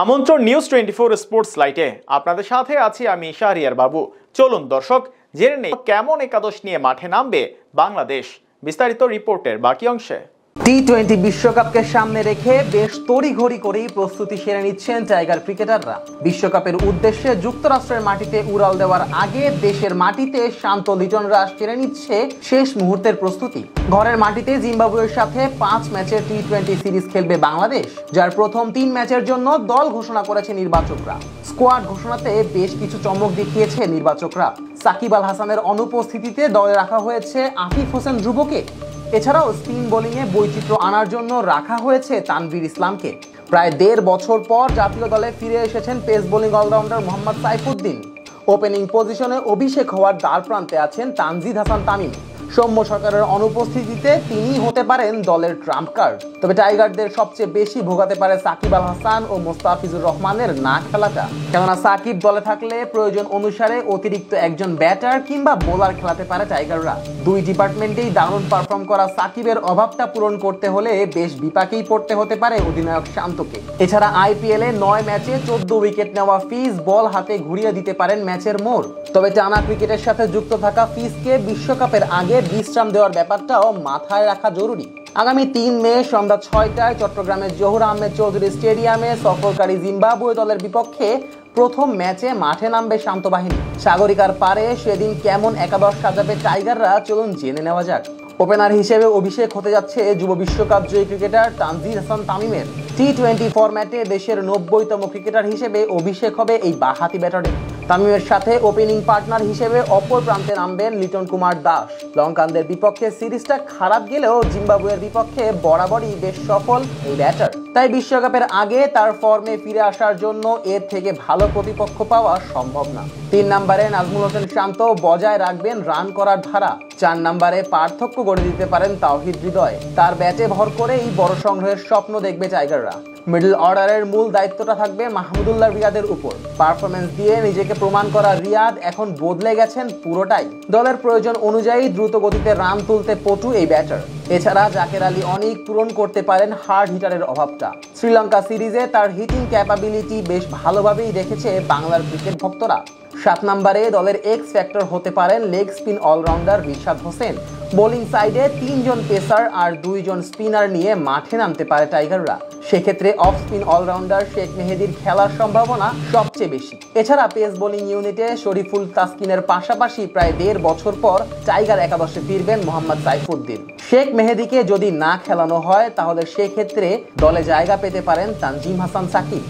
আমন্ত্রণ news 24 sports লাইটে আপনাদের সাথে আছি আমি শাহরিয়ার বাবু। চলুন দর্শক জেনে নেই কেমন একাদশ নিয়ে মাঠে নামবে বাংলাদেশ। বিস্তারিত রিপোর্টের বাকি অংশে। টি-20 বিশ্বকাপকে সামনে রেখে বেশ তড়িঘড়ি করেই প্রস্তুতি সেরে নিচ্ছেন টাইগার ক্রিকেটাররা। বিশ্বকাপের উদ্দেশ্যে যুক্তরাষ্ট্রের মাটিতে উড়াল দেওয়ার আগে দেশের মাটিতে শান্ত লিটনরা সেরে নিচ্ছে শেষ মুহূর্তের প্রস্তুতি। ঘরের মাটিতে জিম্বাবুয়ের সাথে 5 ম্যাচের টি-20 সিরিজ খেলবে বাংলাদেশ, যার প্রথম 3 ম্যাচের জন্য দল ঘোষণা করেছে নির্বাচকরা। স্কোয়াড ঘোষণাতে বেশ কিছু চমক দেখিয়েছে নির্বাচকরা। সাকিব আল হাসানের অনুপস্থিতিতে দলে রাখা হয়েছে আফিফ হোসেন ধ্রুবকে। এছাড়াও স্পিন বোলিংয়ে বৈচিত্র্য আনার জন্য রাখা হয়েছে তানভীর ইসলামকে। প্রায় 1.5 বছর পর জাতীয় দলে ফিরে এসেছেন pace bowling allrounder Mohammad Saifuddin. Opening পজিশনে অভিষেক হওয়ার দ্বার প্রান্তে আছেন তানজিদ হাসান তামিম। সৌম্য সরকারের অনুপস্থিতিতে তিনি হতে পারেন দলের ট্রাম্প কার্ড। তবে টাইগারদের সবচেয়ে বেশি ভোগাতে পারে সাকিব আল হাসান ও মোস্তাফিজুর রহমানের না খেলাটা। কেননা সাকিব দলে থাকলে প্রয়োজন অনুসারে অতিরিক্ত একজন ব্যাটার কিংবা বোলার খেলাতে পারে টাইগাররা। দুই ডিপার্টমেন্টেই দারুণ পারফর্ম করা সাকিবের অভাবটা পূরণ করতে হলে বেশ বিপাকেই পড়তে হতে পারে অধিনায়ক শান্তকে। এছাড়া আইপিএলে 9 ম্যাচে 14 উইকেট নেওয়া ফিজ বল হাতে ঘুরিয়ে দিতে পারেন ম্যাচের মোড়। তবে টানা ক্রিকেটের সাথে যুক্ত থাকা ফিজকে বিশ্বকাপের আগে বিশ্রাম দেওয়ার ব্যাপারটাও মাথায় রাখা জরুরি। আগামী 3 মে সন্ধ্যা 6টায় চট্টগ্রামের জহুর আহমেদ চৌধুরী স্টেডিয়ামে সফরকারী জিম্বাবুয়ে দলের বিপক্ষে প্রথম ম্যাচে মাঠে নামবে শান্ত বাহিনী। সাগরিকার পারে সেদিন কেমন একাদশ সাজাবে টাইগাররা, চলুন জেনে নেওয়া যাক। ওপেনার হিসেবে অভিষেক হতে যাচ্ছে যুব বিশ্বকাপ জয়ী ক্রিকেটার তানজিদ হাসান তামিমের। টি-20 ফরম্যাটে দেশের 90তম ক্রিকেটার হিসেবে অভিষেক হবে এই বাঁহাতি ব্যাটারে। তামিমের সাথে ওপেনিং পার্টনার হিসেবে অপর প্রান্তে নামবেন লিটন কুমার দাস। লঙ্কানদের বিপক্ষে সিরিজটা খারাপ গেলেও জিম্বাবুয়ের বিপক্ষে বরাবরই বেশ সফল এই ব্যাটার। তাই বিশ্বকাপের আগে তার ফর্মে ফিরে আসার জন্য এর থেকে ভালো প্রতিপক্ষ পাওয়া সম্ভব না। 3 নম্বরে নাজমুল হোসেন শান্ত বজায় রাখবেন রান করার ধারা। 4 নম্বরে পার্থক্য গড়ে দিতে পারেন তাওহিদ হৃদয়। তার ব্যাটে ভর করেই বড় সংগ্রহের স্বপ্ন দেখবে টাইগাররা। মিডল অর্ডারের মূল দায়িত্বটা থাকবে মাহমুদুল্লাহ রিয়াদের উপর। পারফরমেন্স দিয়ে নিজেকে প্রমাণ করা রিয়াদ এখন বদলে গেছেন পুরোটাই। দলের প্রয়োজন অনুযায়ী দ্রুত গতিতে রান তুলতে পটু এই ব্যাটার। এছাড়া জাকের আলী অনেক পূরণ করতে পারেন হার্ড হিটারের অভাবটা। শ্রীলঙ্কা সিরিজে তার হিটিং ক্যাপাবিলিটি বেশ ভালোভাবেই দেখেছে বাংলার ক্রিকেট ভক্তরা। 7 নম্বরে দলের এক্স ফ্যাক্টর হতে পারেন leg spin allrounder Rishad Hossain. Bowling সাইডে 3 জন পেসার আর 2 জন স্পিনার নিয়ে মাঠে নামতে পারে টাইগাররা। সেক্ষেত্রে অফ স্পিন অলরাউন্ডার শেখ মেহেদীর খেলার সম্ভাবনা সবচেয়ে বেশি। এছাড়া পেস বোলিং ইউনিটে শরীফুল তাসকিনের পাশাপাশি প্রায় 1.5 বছর পর টাইগার একাদশে ফিরবেন মোহাম্মদ সাইফুদ্দিন। শেখ মেহেদীকে যদি না খেলানো হয় তাহলে সেক্ষেত্রে দলে জায়গা পেতে পারেন তানজিম হাসান সাকিব।